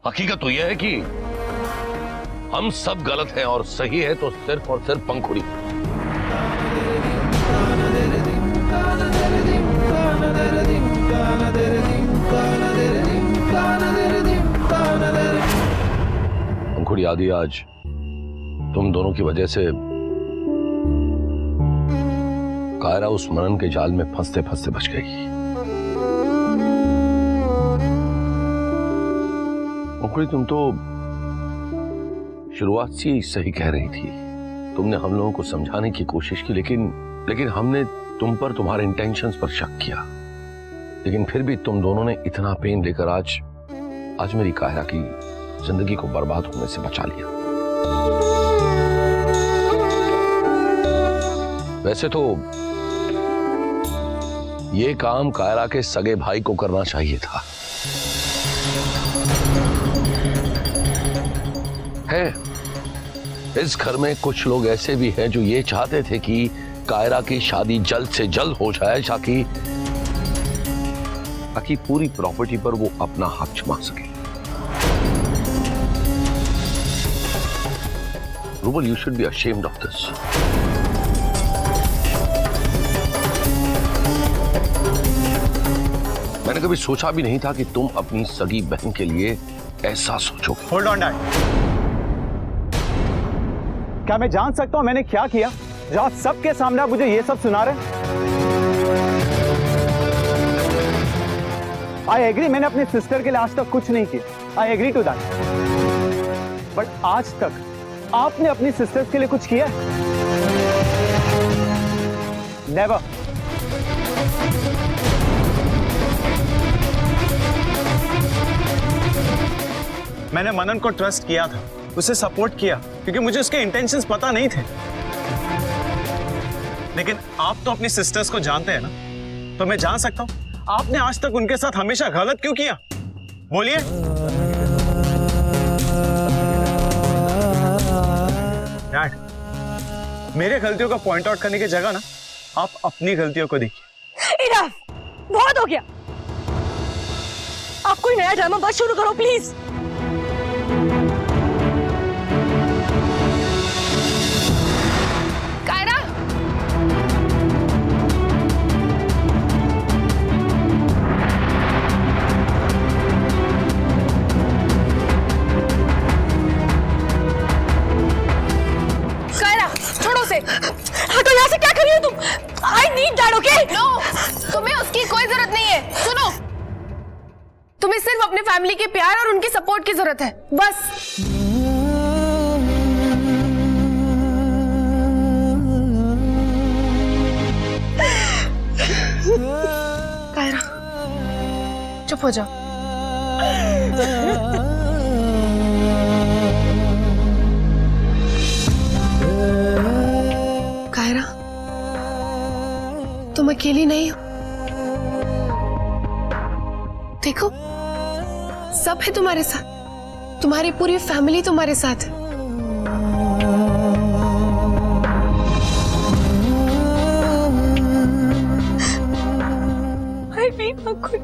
हकीकत तो यह है कि हम सब गलत हैं और सही है तो सिर्फ और सिर्फ पंखुड़ी। पंखुड़ी आदि, आज तुम दोनों की वजह से कायरा उस मनन के जाल में फंसते फंसते बच गई। पंखुड़ी, तुम तो शुरुआत से ही सही कह रही थी। तुमने हम लोगों को समझाने की कोशिश की, लेकिन हमने तुम पर तुम्हारे इंटेंशंस पर शक किया। लेकिन फिर भी तुम दोनों ने इतना पेन लेकर आज मेरी कायरा की जिंदगी को बर्बाद होने से बचा लिया। वैसे तो ये काम कायरा के सगे भाई को करना चाहिए था। है इस घर में कुछ लोग ऐसे भी हैं जो ये चाहते थे कि कायरा की शादी जल्द से जल्द हो जाए ताकि पूरी प्रॉपर्टी पर वो अपना हक जमा सके। Rouble, you should be ashamed of this. मैंने कभी सोचा भी नहीं था कि तुम अपनी सगी बहन के लिए ऐसा सोचोगे। होल्ड ऑन डैड, क्या मैं जान सकता हूं मैंने क्या किया जो आप सबके सामने आप मुझे ये सब सुना रहे? आई एग्री, मैंने अपनी सिस्टर के लिए आज तक कुछ नहीं किया। I agree to that. But आज तक आपने अपनी सिस्टर्स के लिए कुछ किया? नेवर। मैंने मनन को ट्रस्ट किया था, उसे सपोर्ट किया क्योंकि मुझे उसके इंटेंशंस पता नहीं थे। लेकिन आप तो अपनी सिस्टर्स को जानते हैं ना, तो मैं जान सकता हूं आपने आज तक उनके साथ हमेशा गलत क्यों किया? बोलिए। डैड, मेरे गलतियों का पॉइंट आउट करने की जगह ना आप अपनी गलतियों को देखिए। इनफ, बहुत हो गया। आप कोई नया ड्रामा बस शुरू करो प्लीज। कायरा, कायरा छोड़ो उसे। हटो यहाँ से, क्या कर रही हो तुम? I need dad, okay? No, तुम्हें उसकी कोई जरूरत नहीं है। सुनो, तुम्हें सिर्फ अपने फैमिली के प्यार और उनकी सपोर्ट की जरूरत है, बस। कायरा, चुप हो जाओ। कायरा, तुम अकेली नहीं हो। देखो, सब है तुम्हारे साथ, तुम्हारी पूरी फैमिली तुम्हारे साथ है। I need Ankur।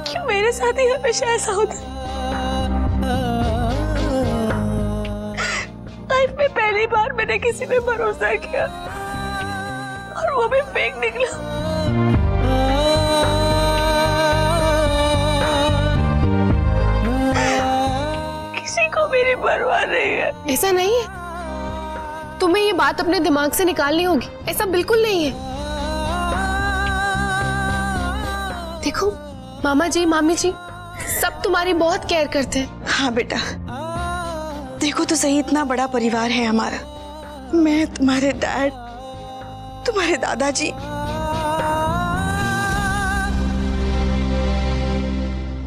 क्यों मेरे साथ ही हमेशा ऐसा होता? लाइफ में पहली बार मैंने किसी पे भरोसा किया और वो भी फेक निकला। किसी को मेरी परवाह नहीं है। ऐसा नहीं है, तुम्हें ये बात अपने दिमाग से निकालनी होगी। ऐसा बिल्कुल नहीं है। देखो, मामा जी, मामी जी सब तुम्हारी बहुत केयर करते हैं। हाँ बेटा, देखो तो सही, इतना बड़ा परिवार है हमारा। मैं, तुम्हारे डैड, तुम्हारे दादाजी,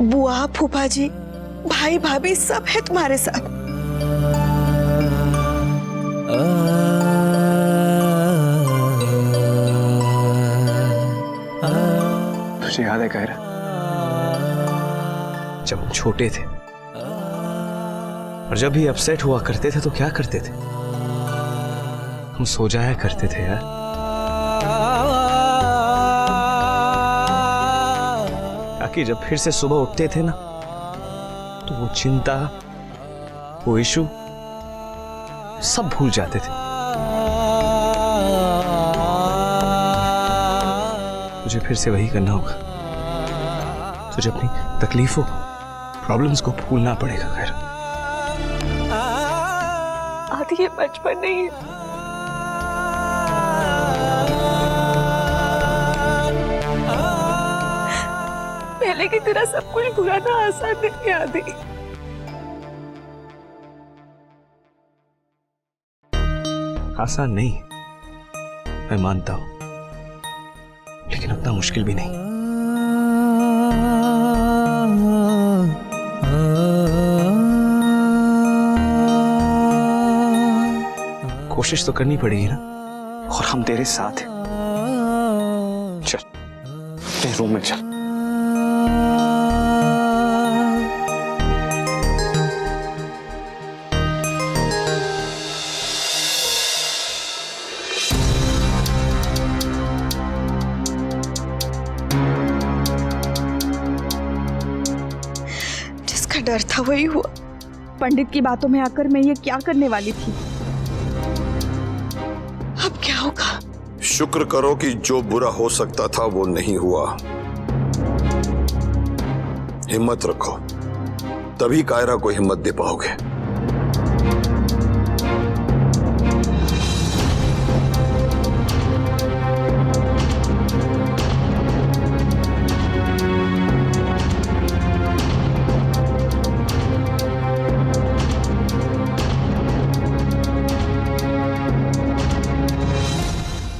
बुआ, फूफा जी, भाई भाभी सब है तुम्हारे साथ। तुझे याद है कायरा, जब हम छोटे थे और जब भी अपसेट हुआ करते थे तो क्या करते थे? हम सो जाया करते थे यार। ताकि जब फिर से सुबह उठते थे ना तो वो चिंता, वो इशू सब भूल जाते थे। तुझे फिर से वही करना होगा। तुझे अपनी तकलीफों, प्रॉब्लम्स को भूलना पड़ेगा खैर। आदि ये बचपन नहीं है। पहले की तरह सब कुछ भुलाना आसान नहीं आदि। आसान नहीं, मैं मानता हूं, लेकिन उतना मुश्किल भी नहीं। कोशिश तो करनी पड़ेगी ना, और हम तेरे साथ हैं। चल अपने रूम में चल। जिसका डर था वही हुआ। पंडित की बातों में आकर मैं ये क्या करने वाली थी। अब क्या होगा? शुक्र करो कि जो बुरा हो सकता था वो नहीं हुआ। हिम्मत रखो, तभी कायरा को हिम्मत दे पाओगे।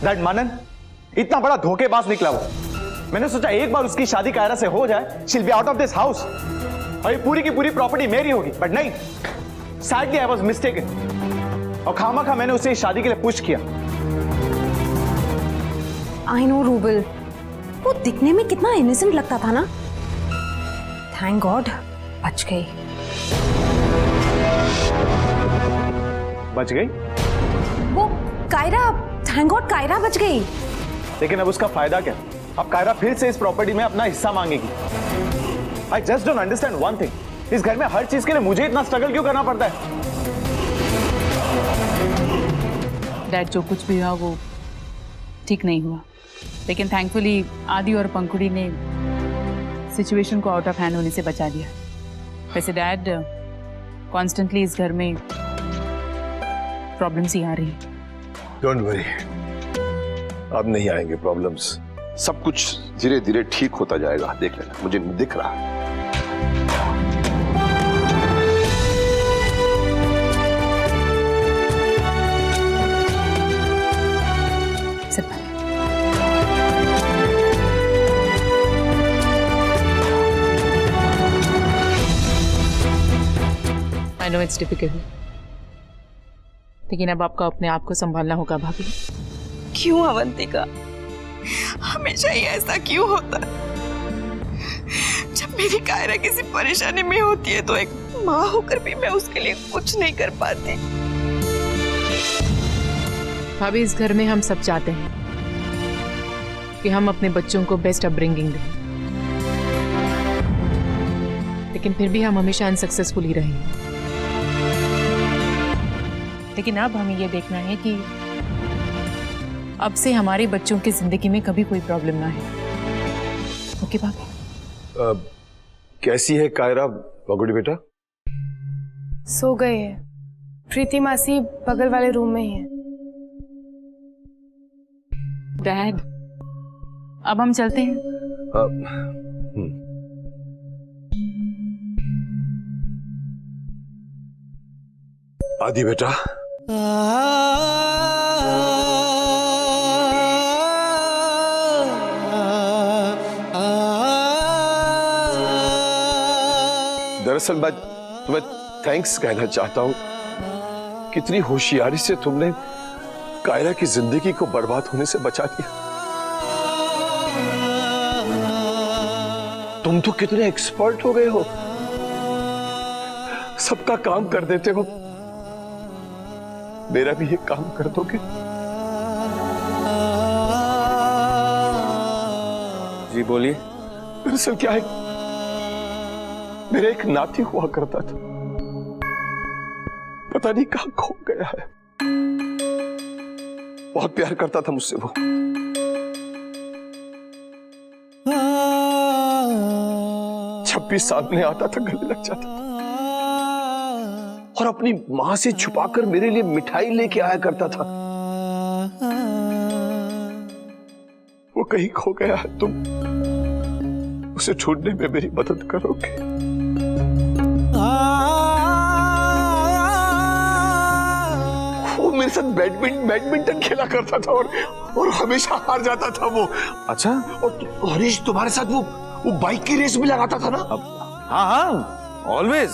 दैट मनन इतना बड़ा धोखेबाज निकला वो। मैंने सोचा एक बार उसकी शादी कायरा से हो जाए, she'll be out of this house, और ये पूरी की पूरी प्रॉपर्टी मेरी होगी। बट नहीं, sadly I was mistaken, और खामखा मैंने उसे इस शादी के लिए पुश किया। आई नो रूबल, वो दिखने में कितना इनोसेंट लगता था ना। थैंक गॉड बच गई। बच गई? वो कायरा, थैंक गॉड कायरा बच गई। लेकिन अब उसका फायदा क्या? अब कायरा फिर से इस प्रॉपर्टी में अपना हिस्सा मांगेगी। I just don't understand one thing, इस घर में हर चीज के लिए मुझे इतना स्ट्रगल क्यों करना पड़ता है? डैड, जो कुछ भी हुआ वो ठीक नहीं हुआ, लेकिन थैंकफुली आदि और पंखुड़ी ने सिचुएशन को आउट ऑफ हैंड होने से बचा दिया। वैसे डैड, कॉन्स्टेंटली इस घर में प्रॉब्लम्स ही आ रही हैं। डोंट वरी, अब नहीं आएंगे प्रॉब्लम्स। सब कुछ धीरे धीरे ठीक होता जाएगा, देख लेना, मुझे दिख रहा है। आई नो इट्स डिफिकल्ट, लेकिन अब आपको अपने आप को संभालना होगा भाभी। क्यों अवंतिका, हमेशा ही ऐसा क्यों होता? जब मेरी कायरा किसी परेशानी में होती है तो एक माँ होकर भी मैं उसके लिए कुछ नहीं कर पाती। भाभी, इस घर में हम सब चाहते हैं कि हम अपने बच्चों को बेस्ट अपब्रिंगिंग दें, लेकिन फिर भी हम हमेशा अनसक्सेसफुल ही रहे हैं। लेकिन अब हमें ये देखना है कि अब से हमारे बच्चों की जिंदगी में कभी कोई प्रॉब्लम ना है। ओके भाभी? कैसी है कायरा पगड़ी बेटा? सो गए हैं। प्रीति मासी बगल वाले रूम में ही है। डैड, अब हम चलते हैं। आदि बेटा, दरअसल मैं तुम्हें थैंक्स कहना चाहता हूं। कितनी होशियारी से तुमने कायरा की जिंदगी को बर्बाद होने से बचा दिया। तुम तो कितने एक्सपर्ट हो गए हो, सबका काम कर देते हो। मेरा भी एक काम कर दोगे? जी बोलिए। दरअसल क्या है, मेरा एक नाती हुआ करता था, पता नहीं कहां खो गया है। बहुत प्यार करता था मुझसे वो। जब भी सामने आता था गले लग जाता था और अपनी मां से छुपाकर मेरे लिए मिठाई लेके आया करता था। वो कहीं खो गया है, तुम उसे ढूंढने में मेरी मदद करोगे? वो मेरे साथ बैडमिंटन खेला करता था और हमेशा हार जाता था वो। अच्छा, और हरीश तुम्हारे साथ वो बाइक की रेस भी लगाता था ना? हाँ हाँ, ऑलवेज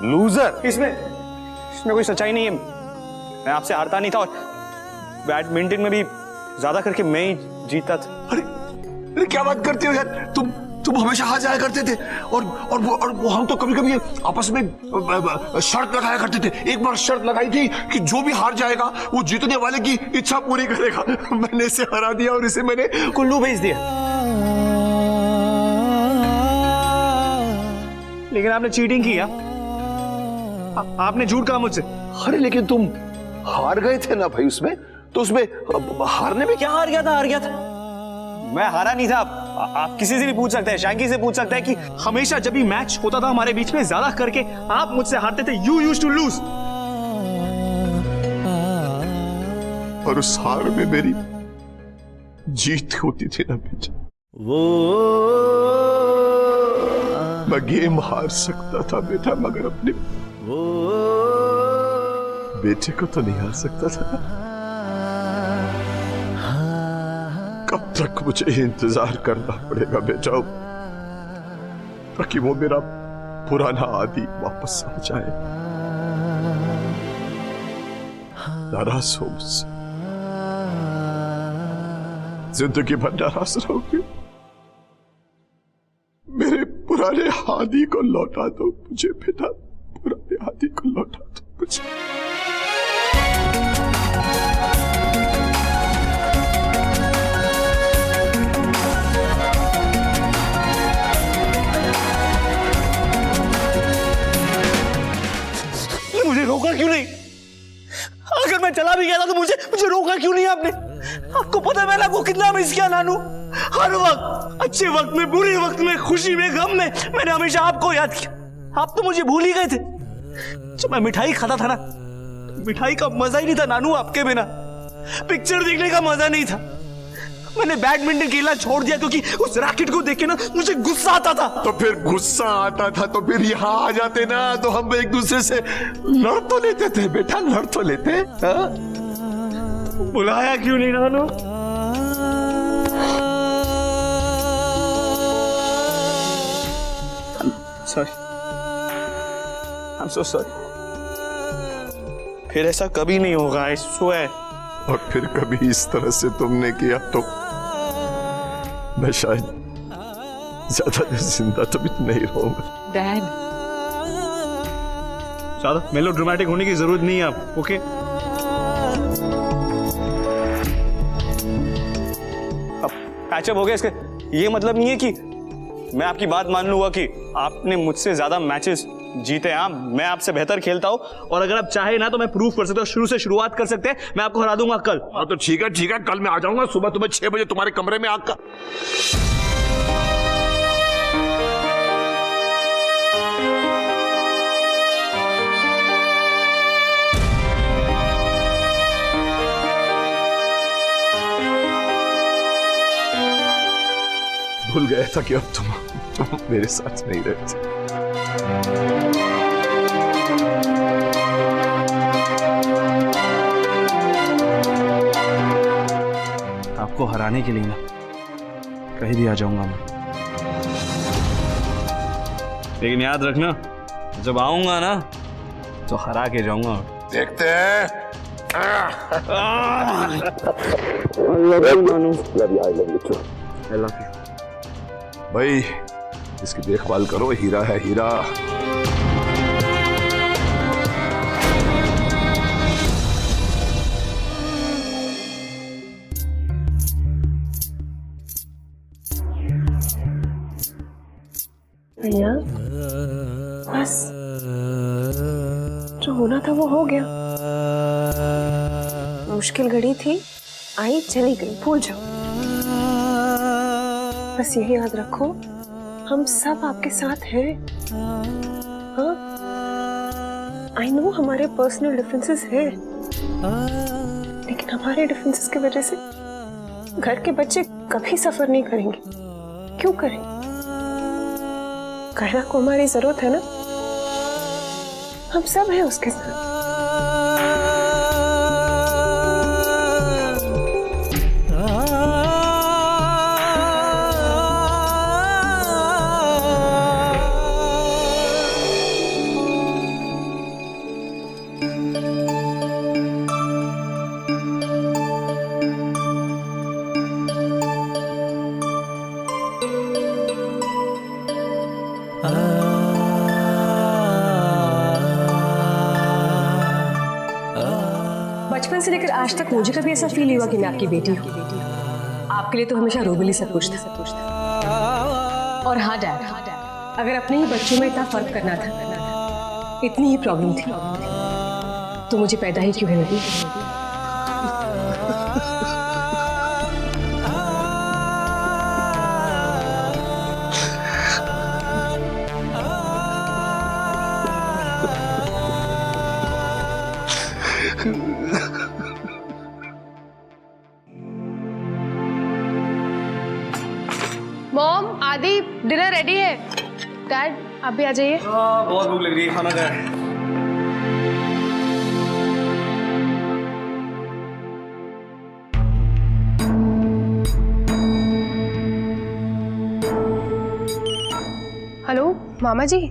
लूजर। इसमें कोई सच्चाई नहीं है। मैं आपसे हारता नहीं था और बैडमिंटन में भी ज्यादा करके मैं ही जीता था। अरे क्या बात करते हो यार, तुम हमेशा हार जाया करते थे और वो हम तो कभी कभी आपस में शर्त लगाया करते थे। एक बार शर्त लगाई थी कि जो भी हार जाएगा वो जीतने वाले की इच्छा पूरी करेगा। मैंने इसे हरा दिया और इसे मैंने कुल्लू भेज दिया। लेकिन आपने चीटिंग किया, आपने झूठ कहा मुझसे। अरे लेकिन तुम हार गए थे ना भाई उसमें, तो उसमें हारने में क्या हार गया था? मैं हारा नहीं था। आप किसी से भी पूछ सकते हैं, शैंकी से पूछ सकते हैं कि हमेशा जब भी मैच होता था हमारे बीच में, ज्यादा करके आप मुझसे हारते थे। You used to lose. और उस हार में मेरी जीत होती थी ना बेटा। मैं गेम हार सकता था बेटा, मगर अपने बेटे को तो नहीं हार सकता था। कब तक मुझे इंतजार करना पड़ेगा बेटा, ताकि वो मेरा पुराना आदि वापस आ जाए? नाराज हो मुझसे, जिंदगी भर नाराज रहोगे। मेरे पुराने आदि को लौटा दो मुझे बेटा, पुराने आदि को लौटा दो मुझे। मुझे रोका क्यों नहीं? अगर मैं चला भी गया था तो मुझे रोका क्यों नहीं आपने? आपको पता है मैंने आपको कितना मिस किया नानू। हर वक्त, अच्छे वक्त में, बुरे वक्त में, खुशी में, गम में, मैंने हमेशा आपको याद किया। आप तो मुझे भूल ही गए थे। जब मैं मिठाई खाता था ना, मिठाई का मजा ही नहीं था नानू आपके बिना। पिक्चर देखने का मजा नहीं था। मैंने बैडमिंटन खेलना छोड़ दिया क्योंकि उस रैकेट को देख के ना मुझे गुस्सा आता था। तो फिर गुस्सा आता था तो फिर यहाँ आ जाते ना, तो हम एक दूसरे से लड़ तो लेते थे बेटा, लड़ तो लेते। हाँ? बुलाया क्यों नहीं Nanu? Sorry, I am so sorry. फिर ऐसा कभी नहीं होगा, आई स्वेयर। और फिर कभी इस तरह से तुमने किया तो मैं शायद ज्यादा देर जिंदा तो भी नहीं रहूंगा। डैड, ज्यादा मेलोड्रामेटिक होने की जरूरत नहीं है आप, ओके? अब पैचअप हो गया, इसके ये मतलब नहीं है कि मैं आपकी बात मान लूंगा कि आपने मुझसे ज्यादा मैचेस जीते। हाँ, मैं आपसे बेहतर खेलता हूँ और अगर आप चाहे ना तो मैं प्रूव कर सकता हूँ, शुरू से शुरुआत कर सकते हैं। मैं आपको हरा दूंगा कल। हाँ तो ठीक है, कल मैं आ जाऊंगा सुबह 6 बजे तुम्हारे कमरे में आकर। भूल गया था कि अब तुम मेरे साथ नहीं रहते। आपको हराने के लिए ना कहीं भी आ जाऊंगा मैं। लेकिन याद रखना, जब आऊंगा ना तो हरा के जाऊंगा। देखते हैं। भाई इसकी देखभाल करो, हीरा है हीरा। भैया बस जो होना था वो हो गया। मुश्किल घड़ी थी, आई चली गई, भूल जाओ। बस यही याद रखो, हम सब आपके साथ हैं। हाँ, आई नो हमारे पर्सनल डिफरेंसेस हैं, लेकिन हमारे डिफरेंसेस की वजह से घर के बच्चे कभी सफर नहीं करेंगे। क्यों करेंगे? कायरा को हमारी जरूरत है ना, हम सब हैं उसके साथ। बचपन से लेकर आज तक मुझे कभी ऐसा फील हुआ कि मैं आपकी बेटी हूँ। आपके लिए तो हमेशा रूबल ही सब कुछ था। और हाँ डैड, अगर अपने ही बच्चों में इतना फर्क करना था, इतनी ही प्रॉब्लम थी, तो मुझे पैदा ही क्यों है नहीं? मॉम, आदि, डिनर रेडी है। डैड आप भी आ जाइए। बहुत भूख लग रही है, खाना जाए। हेलो मामा जी,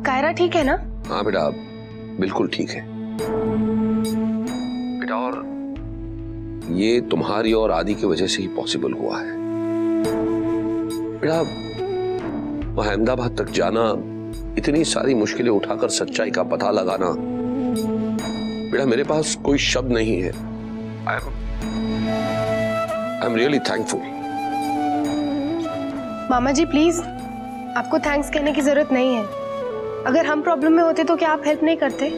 कायरा ठीक है ना? हाँ बेटा, बिल्कुल ठीक है बेटा, और ये तुम्हारी और आदि की वजह से ही पॉसिबल हुआ है बेटा। वह अहमदाबाद तक जाना, इतनी सारी मुश्किलें उठाकर सच्चाई का पता लगाना, बेटा मेरे पास कोई शब्द नहीं है। I am really thankful. मामा जी प्लीज, आपको थैंक्स कहने की जरूरत नहीं है। अगर हम प्रॉब्लम में होते तो क्या आप हेल्प नहीं करते?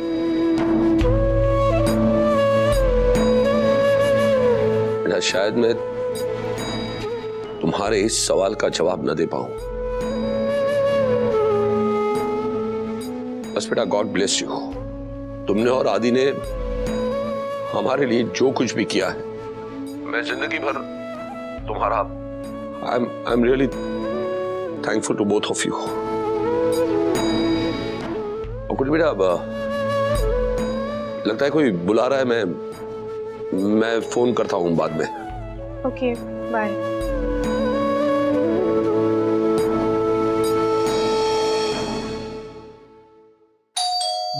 बेटा शायद मैं तुम्हारे इस सवाल का जवाब न दे पाऊं। बस बेटा गॉड ब्लेस यू। तुमने और आदि ने हमारे लिए जो कुछ भी किया है, मैं जिंदगी भर तुम्हारा I am really thankful to both of you. और कुछ बेटा, लगता है कोई बुला रहा है, मैं फोन करता हूं बाद में। Okay bye.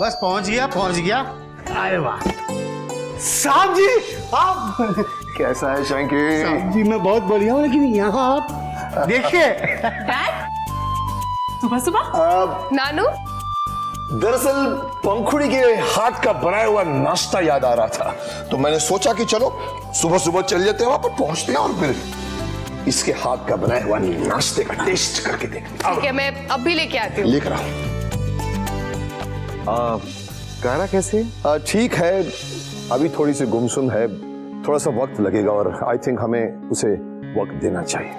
बस पहुंच गया। अरे वाह साहब जी, आप कैसा है शंकी? साहब जी मैं बहुत बढ़िया हूँ, लेकिन यहाँ आप देखिए। सुबह सुबह नानू, दरअसल पंखुड़ी के हाथ का बनाया हुआ नाश्ता याद आ रहा था, तो मैंने सोचा कि चलो सुबह सुबह चल जाते हैं, वहां पर पहुंचते हैं और फिर इसके हाथ का बनाया हुआ नाश्ते का टेस्ट करके देखते हैं। ठीक है, मैं अब भी लेके आती हूँ। लेकर आओ। कायरा कैसे है? ठीक है, अभी थोड़ी सी गुमसुम है, थोड़ा सा वक्त लगेगा और आई थिंक हमें उसे वक्त देना चाहिए।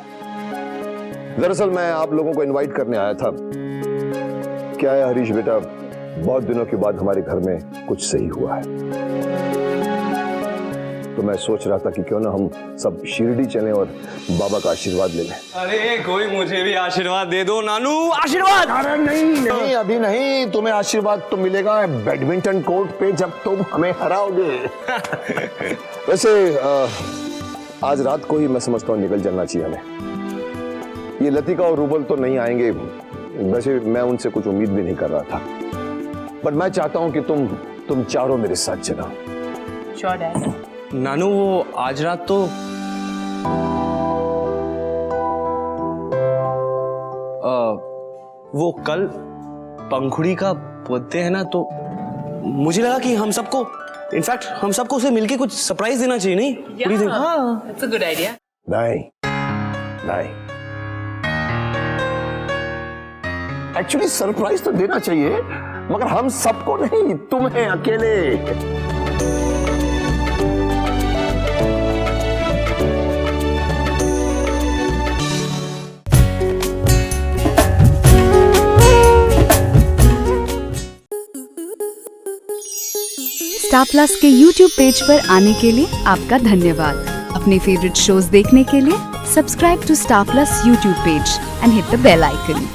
दरअसल मैं आप लोगों को इनवाइट करने आया था। क्या है हरीश बेटा, बहुत दिनों के बाद हमारे घर में कुछ सही हुआ है, तो मैं सोच रहा था कि क्यों ना हम सब शिरडी चलें और बाबा का आशीर्वाद ले लें। अरे कोई मुझे भी आशीर्वाद दे दो नानू, आशीर्वाद। अरे नहीं अभी नहीं, तुम्हें आशीर्वाद तो मिलेगा बैडमिंटन कोर्ट पे जब तुम हमें हराओगे। वैसे आज रात को ही मैं समझता हूँ निकल जाना चाहिए हमें। ये लतिका और रूबल तो नहीं आएंगे, वैसे मैं उनसे कुछ उम्मीद भी नहीं कर रहा था, बट मैं चाहता हूँ कि तुम चारों मेरे साथ चलो। Sure dad. नानू वो आज रात तो वो कल पंखुड़ी का बर्थडे है ना, तो मुझे लगा कि हम सबको, इनफैक्ट हम सबको उसे मिलके कुछ सरप्राइज देना चाहिए, नहीं? What do you think? हाँ, it's a good idea. नहीं एक्चुअली सरप्राइज तो देना चाहिए, मगर हम सबको नहीं, तुम्हें अकेले। स्टार प्लस के YouTube पेज पर आने के लिए आपका धन्यवाद। अपने फेवरेट शोज देखने के लिए subscribe to Star Plus YouTube page and hit the bell icon.